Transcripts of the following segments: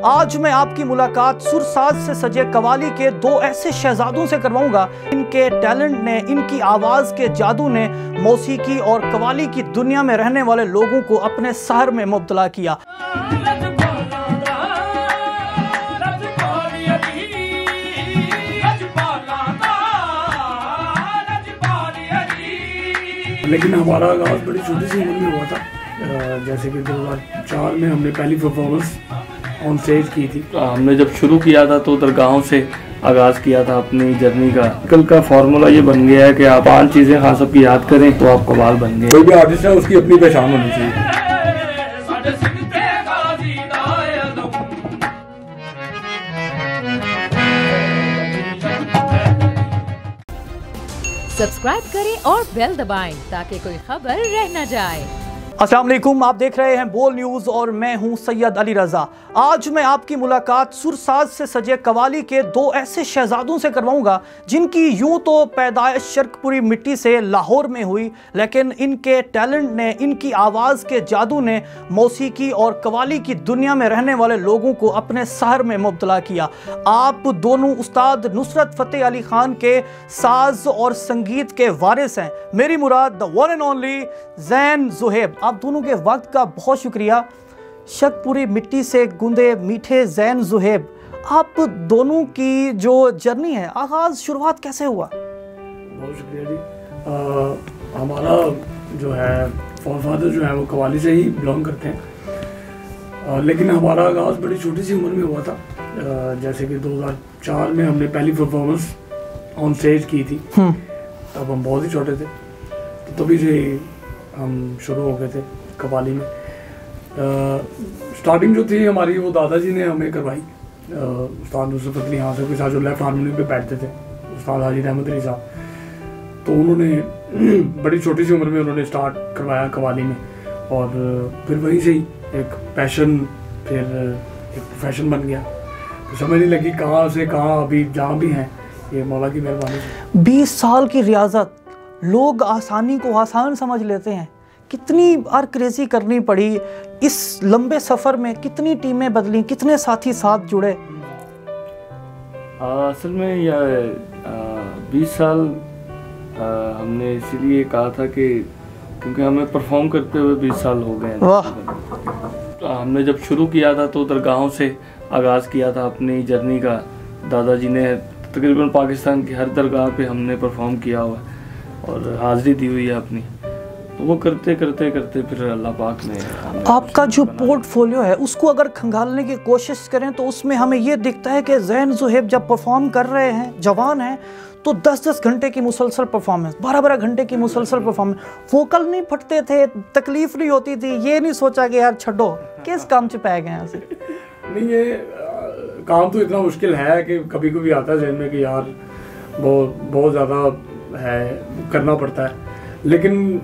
आज मैं आपकी मुलाकात सुरसाज से सजे कवाली के दो ऐसे शहजादों से करवाऊंगा। इनके टैलेंट ने, इनकी आवाज़ के जादू ने मौसीकी और कवाली की दुनिया में रहने वाले लोगों को अपने सहर में मुब्तला किया। लेकिन हमारा आगाज़ बड़ी छोटी सी उम्र में हुआ था। जैसे कि 2004 में हमने पहली परफॉर्मेंस ऑन स्टेज की थी। हमने जब शुरू किया था तो दरगाहों से आगाज़ किया था अपनी जर्नी का। कल का फार्मूला ये बन गया है कि आप 5 चीज़ें खान साहब की याद करें तो आप कमाल बन गए। कोई भी आर्टिस्ट है उसकी अपनी पहचान होनी चाहिए। सब्सक्राइब करें और बेल दबाएं ताकि कोई खबर रह न जाए। अस्सलाम वालेकुम, आप देख रहे हैं बोल न्यूज़ और मैं हूं सैयद अली रज़ा। आज मैं आपकी मुलाकात सुरसाज से सजे कवाली के दो ऐसे शहजादों से करवाऊंगा जिनकी यूं तो पैदाइश शर्कपुरी मिट्टी से लाहौर में हुई, लेकिन इनके टैलेंट ने, इनकी आवाज़ के जादू ने मौसीकी और कवाली की दुनिया में रहने वाले लोगों को अपने सहर में मुब्तला किया। आप दोनों उस्ताद नुसरत फ़तेह अली खान के साज और संगीत के वारिस हैं। मेरी मुराद द वन एंड ओनली ज़ैन ज़ुहैब। आप दोनों के वक्त का बहुत शुक्रिया। शर्कपुरी मिट्टी से गूंदे मीठे ज़ैन ज़ुहैब, आप दोनों की जो जर्नी है, आगाज़ शुरुआत कैसे हुआ? बहुत शुक्रिया जी। हमारा जो है फादर जो है वो कवाली से ही बिलोंग करते हैं। लेकिन हमारा आगाज़ बड़ी छोटी सी उम्र में हुआ था। जैसे कि 2004 में हमने पहली परफॉर्मेंस ऑन स्टेज की थी। तब हम बहुत ही छोटे थे, तो तभी से हम शुरू हो गए थे कवाली में। स्टार्टिंग जो थी हमारी वो दादाजी ने हमें करवाई। उस्ताद नुसरत फ़तेह अली खान साहब के साथ जो लेफ्ट हारमोनियम पे बैठते थे, उस्ताद हाजी रहमत अली साहब, तो उन्होंने बड़ी छोटी सी उम्र में उन्होंने स्टार्ट करवाया कवाली में। और फिर वहीं से ही एक पैशन, फिर एक प्रोफेशन बन गया। तो समझ नहीं लगी कहाँ से कहाँ, अभी जहाँ भी हैं ये मौला की मेहरबानी से। 20 साल की रियाजत, लोग आसानी को आसान समझ लेते हैं। कितनी बार क्रेज़ी करनी पड़ी इस लंबे सफ़र में, कितनी टीमें बदली, कितने साथी साथ जुड़े? असल में यह 20 साल हमने इसीलिए कहा था कि क्योंकि हमें परफॉर्म करते हुए 20 साल हो गए। हमने जब शुरू किया था तो दरगाहों से आगाज़ किया था अपनी जर्नी का। दादाजी ने तकरीबन पाकिस्तान की हर दरगाह पे हमने परफॉर्म किया हुआ है और हाज़िरी दी हुई है अपनी। तो वो करते करते करते फिर अल्लाह पाक ने आपका जो पोर्टफोलियो है उसको अगर खंगालने की कोशिश करें तो उसमें हमें ये दिखता है कि ज़ैन ज़ुहैब जब परफॉर्म कर रहे हैं, जवान हैं, तो 10-10 घंटे की मुसलसल परफॉर्मेंस, 12-12 घंटे की मुसलसल परफॉर्मेंस। वोकल नहीं फटते थे, तकलीफ नहीं होती थी, ये नहीं सोचा कि यार छड्डो किस काम से पै गए हैं ऐसे? नहीं, ये काम तो इतना मुश्किल है कि कभी कभी आता है जहन में कि यार बहुत ज़्यादा है, करना पड़ता है। लेकिन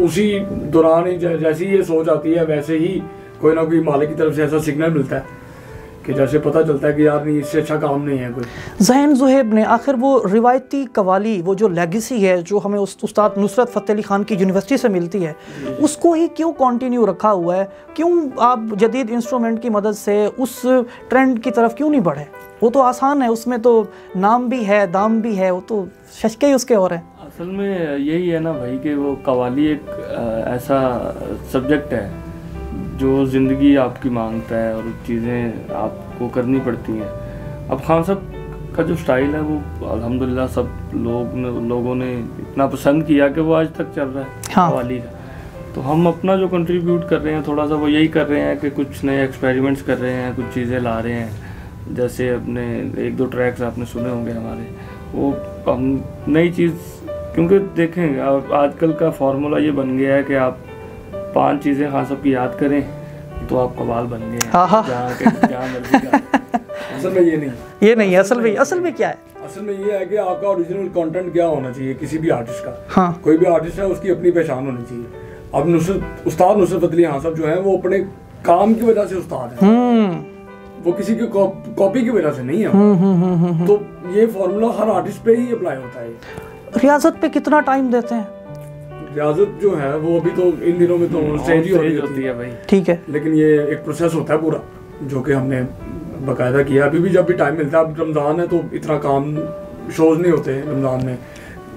उसी दौरान ही जैसी ये सोच आती है वैसे ही कोई ना कोई मालिक की तरफ से ऐसा सिग्नल मिलता है कि जैसे पता चलता है कि यार नहीं, इससे अच्छा काम नहीं है कोई। ज़ैन ज़ुहैब ने आखिर वो रिवायती कवाली, वो जो लेगेसी है जो हमें उस्ताद नुसरत फ़तेह अली खान की यूनिवर्सिटी से मिलती है, उसको ही क्यों कंटिन्यू रखा हुआ है? क्यों आप जदीद इंस्ट्रूमेंट की मदद से उस ट्रेंड की तरफ क्यों नहीं बढ़े? वो तो आसान है, उसमें तो नाम भी है, दाम भी है, वो तो शशके ही उसके और हैं। असल में यही है ना भाई कि वो कवाली एक ऐसा सब्जेक्ट है जो ज़िंदगी आपकी मांगता है और चीज़ें आपको करनी पड़ती हैं। अब खान साहब का जो स्टाइल है वो अल्हम्दुलिल्लाह सब लोगों ने इतना पसंद किया कि वो आज तक चल रहा है। हाँ। कवाली का तो हम अपना जो कंट्रीब्यूट कर रहे हैं थोड़ा सा वो यही कर रहे हैं कि कुछ नए एक्सपेरिमेंट्स कर रहे हैं, कुछ चीज़ें ला रहे हैं। जैसे अपने 1-2 ट्रैक्स आपने सुने होंगे हमारे, वो हम नई चीज़, क्योंकि देखें आजकल का फार्मूला ये बन गया है कि आप 5 चीज़ें खान साहब की याद करें तो आप कमाल बन गए हैं। जहाँ मर्जी का। असल में ये नहीं है। असल में क्या है? असल में ये है कि आपका ओरिजिनल कंटेंट क्या होना चाहिए किसी भी आर्टिस्ट का। हाँ। कोई भी आर्टिस्ट है उसकी अपनी पहचान होनी चाहिए। अब उस्ताद नुसरत फ़तेह अली खान साहब जो है वो अपने काम की वजह से उस्ताद है, वो किसी की कॉपी की वजह से नहीं है। तो ये फॉर्मूला हर आर्टिस्ट पे ही अप्लाई होता है। रियाजत पे कितना टाइम देते हैं? रियाजत जो है वो अभी तो इन दिनों में तो स्टेज ही होती है भाई, ठीक है, लेकिन ये एक प्रोसेस होता है पूरा। जो कि हमने बाकायदा किया। अभी भी जब भी टाइम मिलता है, अब रमज़ान है तो इतना काम शोज़ नहीं होते रमज़ान में,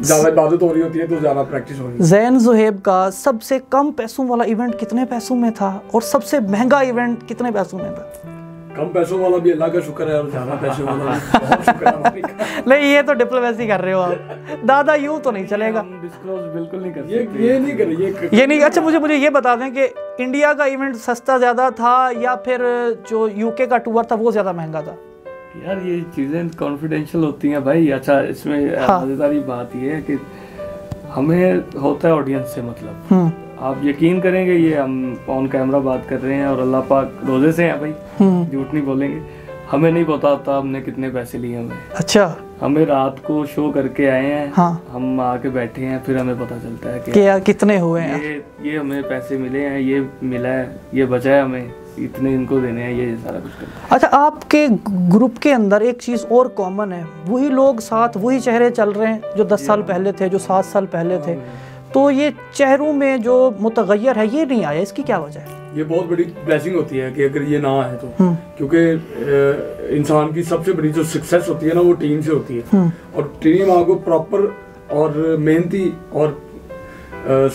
ज़्यादा इबादत हो रही होती है तो ज़्यादा प्रैक्टिस हो रही है। ज़ैन ज़ुहैब का सबसे कम पैसों वाला इवेंट कितने पैसों में था और सबसे महंगा इवेंट कितने पैसों में था? कम पैसों वाला भी अल्लाह का शुक्र है और ज़्यादा पैसों वाला भी बहुत शुक्र है हमारे का। नहीं, ये तो डिप्लोमेसी कर रहे हो आप दादा, यूँ तो नहीं चलेगा। हम डिस्क्लोज बिल्कुल नहीं कर ये नहीं करें, ये नहीं। अच्छा, मुझे ये बता दें कि इंडिया का इवेंट सस्ता ज़्यादा था या फिर जो यूके का टूर था वो ज़्यादा महंगा था? यार ये चीज़ें कॉन्फिडेंशियल होती हैं भाई। अच्छा, इसमें मज़ेदारी बात ये है कि हमें होता है ऑडियंस से मतलब। आप यकीन करेंगे, ये हम ऑन कैमरा बात कर रहे हैं और अल्लाह पाक रोजे से हैं भाई, झूठ नहीं बोलेंगे। हमें नहीं पता होता हमने कितने पैसे लिए हमें। अच्छा, हमें रात को शो करके आए हैं। हाँ। हम आके बैठे हैं, फिर हमें पता चलता है कि यार कितने हुए हैं, ये हमें पैसे मिले हैं, ये मिला है, ये बचा है, हमें इतने इनको देने हैं, ये सारा कुछ करना है। अच्छा, आपके ग्रुप के अंदर एक चीज़ और कॉमन है, वही लोग साथ, वही चेहरे चल रहे हैं जो 10 साल पहले थे, जो 7 साल पहले थे। तो ये चेहरों में जो मुतगय्यर है ये नहीं आया, इसकी क्या वजह है? ये बहुत बड़ी ब्लेसिंग होती है कि अगर ये ना आए तो, क्योंकि इंसान की सबसे बड़ी जो सक्सेस होती है ना वो टीम से होती है। और टीम आपको प्रॉपर और मेहनती और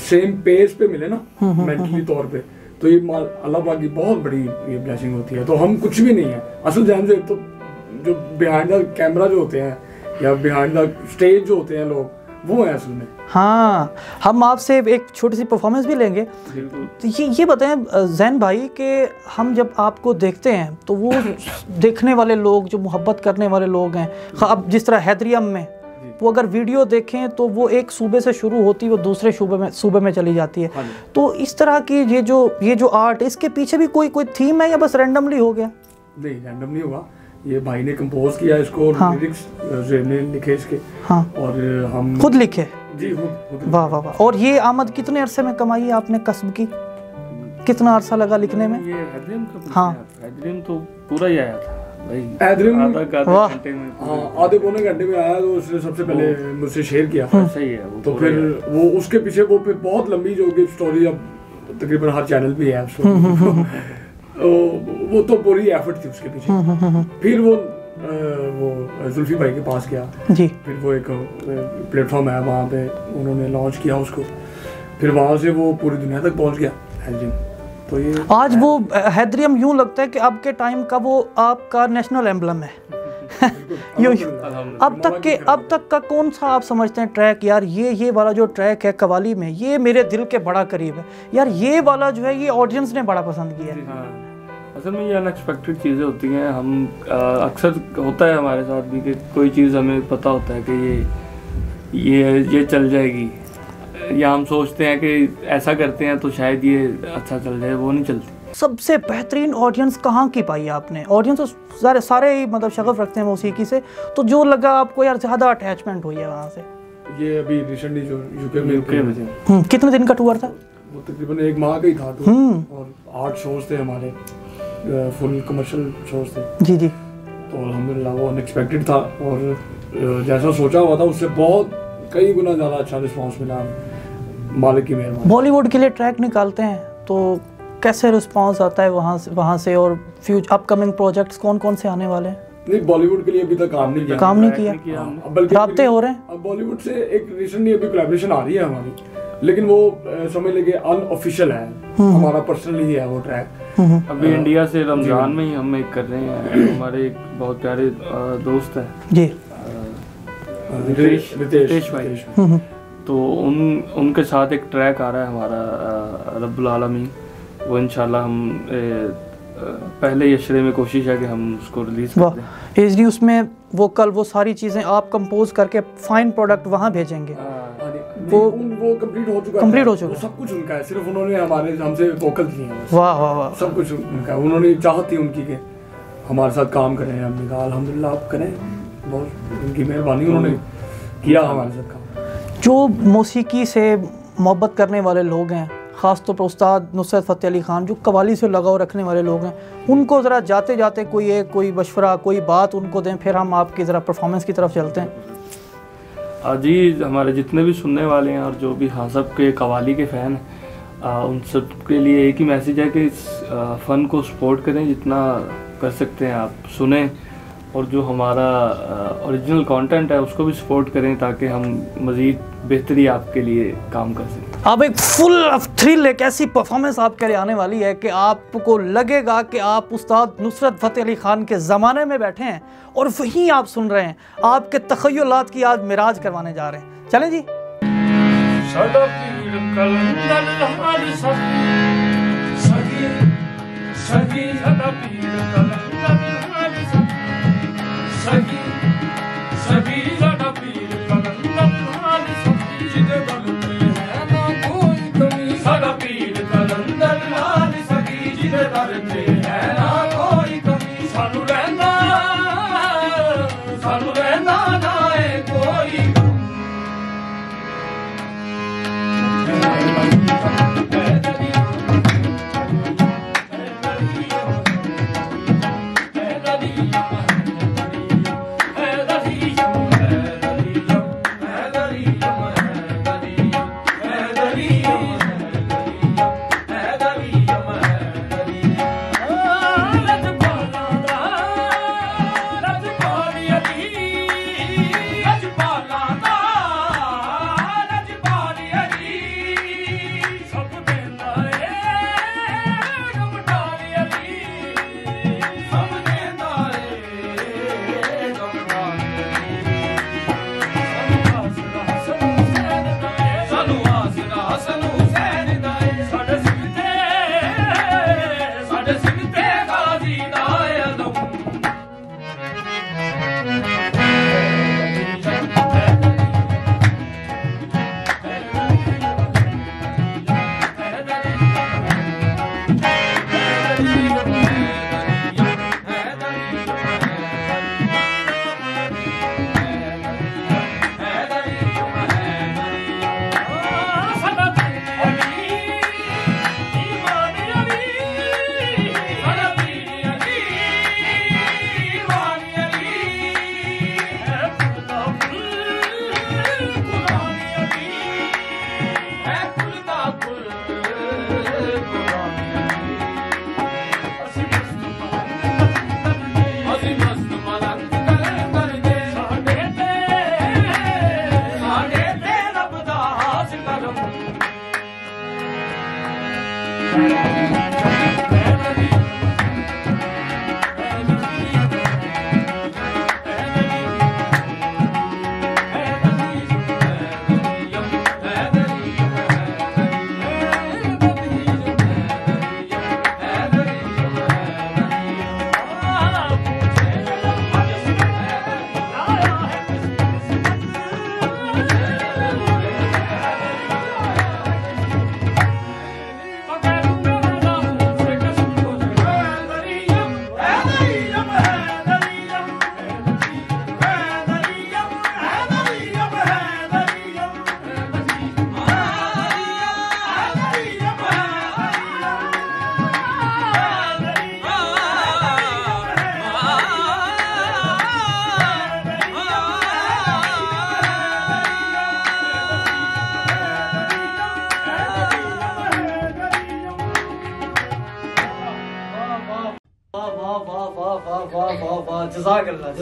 सेम पेस पे मिले ना मेंटली तौर पे, तो ये अल्लाह पाक की बहुत बड़ी ये ब्लेसिंग होती है। तो हम कुछ भी नहीं है असल ज़हन से, तो जो बिहाइंड द कैमरा जो होते हैं या बिहाइंड द स्टेज जो होते हैं लोग, वो है असल में। हाँ, हम आपसे एक छोटी सी परफॉर्मेंस भी लेंगे। तो ये बताएं ज़ैन भाई कि हम जब आपको देखते हैं तो वो देखने वाले लोग, जो मोहब्बत करने वाले लोग हैं, अब जिस तरह हैदरियम में वो अगर वीडियो देखें तो वो एक सूबे से शुरू होती है, वो दूसरे सूबे में चली जाती है। तो इस तरह की ये जो आर्ट, इसके पीछे भी कोई थीम है या बस रैंडमली हो गया? नहीं, रैंडम नहीं हुआ। ये भाई ने कंपोज किया इसको, हाँ। लिरिक्स ने लिखे इसके। हाँ। और हम खुद लिखे? जी, खुद। वाह वाह वाह। और ये आमद कितने अरसे में कमाई है आपने कस्ब की? कितना अरसा लगा लिखने में? ये हैदरियम का हाँ। हैदरियम तो पूरा ही आया था भाई, हैदरियम आधा घंटे में। हाँ, आधे पौने घंटे में आया। तो उसने सबसे पहले मुझसे शेयर किया। सही है वो। तो फिर वो उसके पीछे वो फिर बहुत लंबी जो कि स्टोरी अब तकरीबन हर चैनल पे है वो तो पूरी एफर्ट थी उसके पीछे। फिर वो जुल्फी भाई के पास गया जी। फिर वो एक प्लेटफॉर्म है वहाँ पे उन्होंने लॉन्च किया उसको, फिर वहाँ से वो पूरी दुनिया तक पहुँच गया हैदरियम। तो ये आज वो हैदरियम यूँ लगता है कि अब के टाइम का वो आपका नेशनल एम्बलम है। अब तक का कौन सा आप समझते हैं ट्रैक, यार ये वाला जो ट्रैक है कवाली में, ये मेरे दिल के बड़ा करीब है, यार ये वाला जो है ये ऑडियंस ने बड़ा पसंद किया है? असल में ये अनएक्सपेक्टेड चीज़ें होती हैं। हम अक्सर होता है हमारे साथ भी कि कोई चीज़ हमें पता होता है कि ये चल जाएगी, या हम सोचते हैं कि ऐसा करते हैं तो शायद ये अच्छा चल जाए, वो नहीं चलती। सबसे बेहतरीन ऑडियंस कहाँ की पाई आपने? ऑडियंस तो सारे ही मतलब शगफ रखते हैं मौसीकी से, तो जो लगा आपको यार ज़्यादा अटैचमेंट हुई है वहाँ से? ये अभी रिसेंटली जो यूके में कितने दिन का टूर था? वो तकरीबन 1 माह का ही था टूर, और 8 शोज थे हमारे, फुल कमर्शियल शोज थे। जी जी। तो अल्हम्दुलिल्लाह वो अनएक्सपेक्टेड था और जैसा सोचा हुआ था उससे बहुत कई गुना ज़्यादा अच्छा रिस्पांस मिला, मालिक की मेहरबानी। बॉलीवुड के लिए ट्रैक निकालते हैं तो कैसे रिस्पांस आता है वहाँ से और फ्यूचर अपकमिंग प्रोजेक्ट्स कौन से आने वाले हैं? नहीं, बॉलीवुड के लिए अभी तक काम नहीं किया। राब्ते हो रहे हैं। अब बॉलीवुड से एक रिसेंटली अभी कोलैबोरेशन आ रही है हमारी, लेकिन वो समझ लेके अनऑफिशियल है, हमारा पर्सनली है वो ट्रैक। अभी इंडिया से रमजान में ही हम एक कर रहे हैं, हमारे एक बहुत प्यारे दोस्त हैं जी, रितेश भाई, तो उनके साथ एक ट्रैक आ रहा है हमारा रब्बुल आलमीन। वो इंशाल्लाह हम पहले यशरे में कोशिश है कि हम उसको रिलीज कर दें। एजडी उसमें वो सारी चीज़ें आप कंपोज करके फाइन प्रोडक्ट वहाँ भेजेंगे? वो कंप्लीट हो चुका है, सब कुछ उनका है, सिर्फ उन्होंने हमसे वोकल दिए हैं। वाह वाह वाह, सब कुछ उनका। उन्होंने चाहत थी उनकी कि हमारे साथ काम करें, हमने कहा अल्हम्दुलिल्लाह आप करें, बहुत उनकी मेहरबानी, उन्होंने किया हमारे साथ काम। जो मौसीकी से मोहब्बत करने वाले लोग हैं, ख़ास तौर पर उस्ताद नुसरत फ़तेह अली ख़ान, जो कवाली से लगाव रखने वाले लोग हैं, उनको ज़रा जाते जाते कोई मशवरा, कोई बात उनको दें, फिर हम आपकी ज़रा परफॉर्मेंस की तरफ चलते हैं। जी, हमारे जितने भी सुनने वाले हैं और जो भी हाँ सब के कवाली के फ़ैन हैं, उन सब के लिए एक ही मैसेज है कि इस फ़न को सपोर्ट करें, जितना कर सकते हैं आप सुने, और जो हमारा ओरिजिनल कंटेंट है उसको भी सपोर्ट करें ताकि हम मज़ीद बेहतरी आपके लिए काम कर सकें। अब एक फुल ऑफ थ्रिल, एक ऐसी परफॉर्मेंस आपके लिए आने वाली है कि आपको लगेगा कि आप उस्ताद नुसरत फ़तेह अली खान के ज़माने में बैठे हैं और वहीं आप सुन रहे हैं। आपके तख़य्युलात की आज मिराज करवाने जा रहे हैं। चलें जी।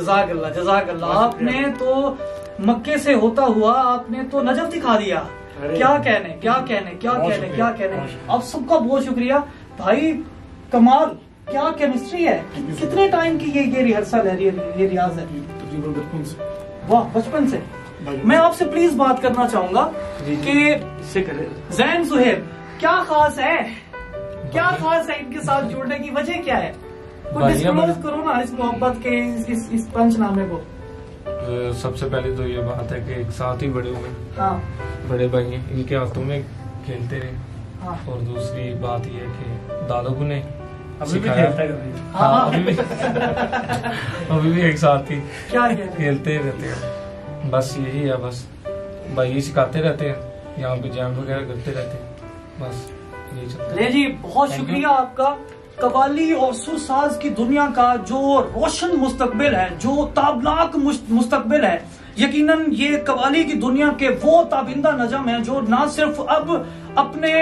जज़ाकल्लाह जज़ाकल्लाह। आपने तो मक्के से होता हुआ आपने तो नजफ दिखा दिया। क्या कहने। आप सबका बहुत शुक्रिया भाई, कमाल, क्या केमिस्ट्री है। कितने टाइम की ये रिहर्सल है, ये रियाज है? बचपन से। वाह, बचपन से। मैं आपसे प्लीज बात करना चाहूंगा कि ज़ैन सुहेब क्या खास है इनके साथ जुड़ने की वजह क्या है? कुछ डिस्क्लोज करो ना इस मोहब्बत के इस पंचनामे को। सबसे पहले तो ये बात है कि एक साथ ही बड़े हुए। हाँ। बड़े भाई हैं, इनके हाथों में खेलते रहे। हाँ। और दूसरी बात ये है कि दादू ने अभी भी खेलता है। हाँ, अभी भी एक साथ ही क्या खेलते रहते हैं। बस यही है, बस भाई सिखाते रहते हैं, यहाँ पे जैम वगैरह करते रहते हैं, बस यही चलता है। जी बहुत शुक्रिया आपका। कवाली और सुरसाज की दुनिया का जो रोशन मुस्तकबिल है, जो ताबनाक मुस्तकबिल है, यकीनन ये कवाली की दुनिया के वो ताबिंदा नजम है जो ना सिर्फ अब अपने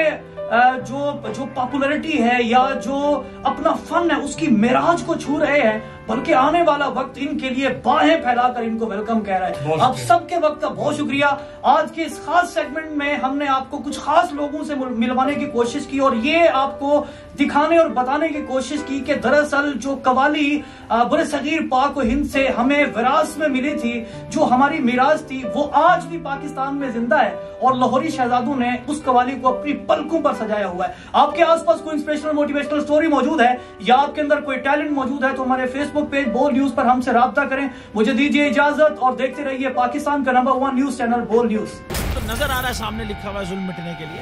जो पॉपुलैरिटी है या जो अपना फन है उसकी मेराज को छू रहे हैं, बल्कि आने वाला वक्त इनके लिए बाहें फैलाकर इनको वेलकम कह रहा है। आप सबके वक्त का बहुत शुक्रिया। आज के इस खास सेगमेंट में हमने आपको कुछ खास लोगों से मिलवाने की कोशिश की और ये आपको दिखाने और बताने की कोशिश की कि दरअसल जो कवाली बड़े सगीर पाक व हिंद से हमें विरासत में मिली थी, जो हमारी मिराज थी, वो आज भी पाकिस्तान में जिंदा है और लाहौरी शहजादों ने उस कवाली को अपनी पलकों पर सजाया हुआ है। आपके आसपास कोई इंस्पिरेशनल मोटिवेशनल स्टोरी मौजूद है या आपके अंदर कोई टैलेंट मौजूद है तो हमारे फेसबुक पेज बोल न्यूज पर हमसे राब्ता करें। मुझे दीजिए इजाजत और देखते रहिए पाकिस्तान का नंबर 1 न्यूज चैनल बोल न्यूज। तो नजर आ रहा है सामने लिखा हुआ है जुल्म मिटने के लिए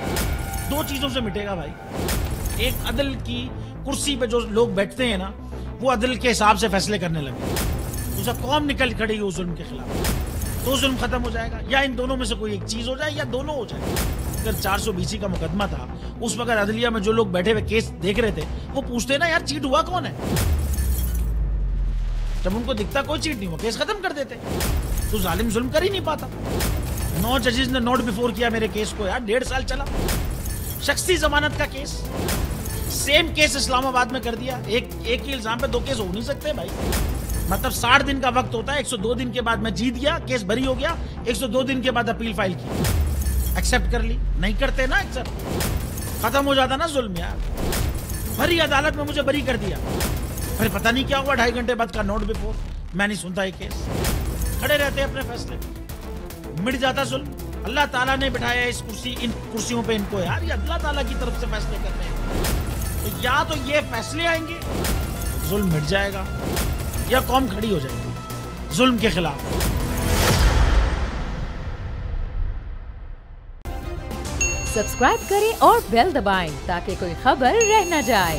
2 चीजों से मिटेगा भाई। एक अदल की कुर्सी पे जो लोग बैठते हैं ना, वो अदल के हिसाब से फैसले करने लगे, दूसरा कौम निकल खड़ी उस जुल्म के खिलाफ, तो जुल्म खत्म हो जाएगा। या इन दोनों में से कोई एक चीज हो जाए या दोनों हो जाए। अगर 420 का मुकदमा था, उस वक्त अदलिया में जो लोग बैठे हुए केस देख रहे थे वो पूछते ना यार चीट हुआ कौन है, जब उनको दिखता कोई चीट नहीं हुआ केस खत्म कर देते। तो जालिम जुल्म कर ही नहीं पाता। 9 जजेस ने नोट बिफोर किया मेरे केस को यार, 1.5 साल चला। शख्सी जमानत का केस, सेम केस इस्लामाबाद में कर दिया। एक ही इल्जाम पे 2 केस हो नहीं सकते भाई। मतलब 60 दिन का वक्त होता है, 102 दिन के बाद मैं जीत गया, केस बरी हो गया, 102 दिन के बाद अपील फाइल की, एक्सेप्ट कर ली। नहीं करते ना एक्सेप्ट, खत्म हो जाता ना जुल्म यार। भरी अदालत में मुझे बरी कर दिया, फिर पता नहीं क्या हुआ 2.5 घंटे बाद का नोट बिफोर, मैं नहीं सुनता ये केस। खड़े रहते अपने फैसले, मिट जाता जुल्म। अल्लाह ताला ने बिठाया इन कुर्सियों पे इनको यार, ये अल्लाह ताला की तरफ से फैसले करते हैं। तो या तो ये फैसले आएंगे, जुल्म मिट जाएगा, या कौम खड़ी हो जाएगी जुल्म के खिलाफ। सब्सक्राइब करें और बेल दबाएं ताकि कोई खबर रह न जाए।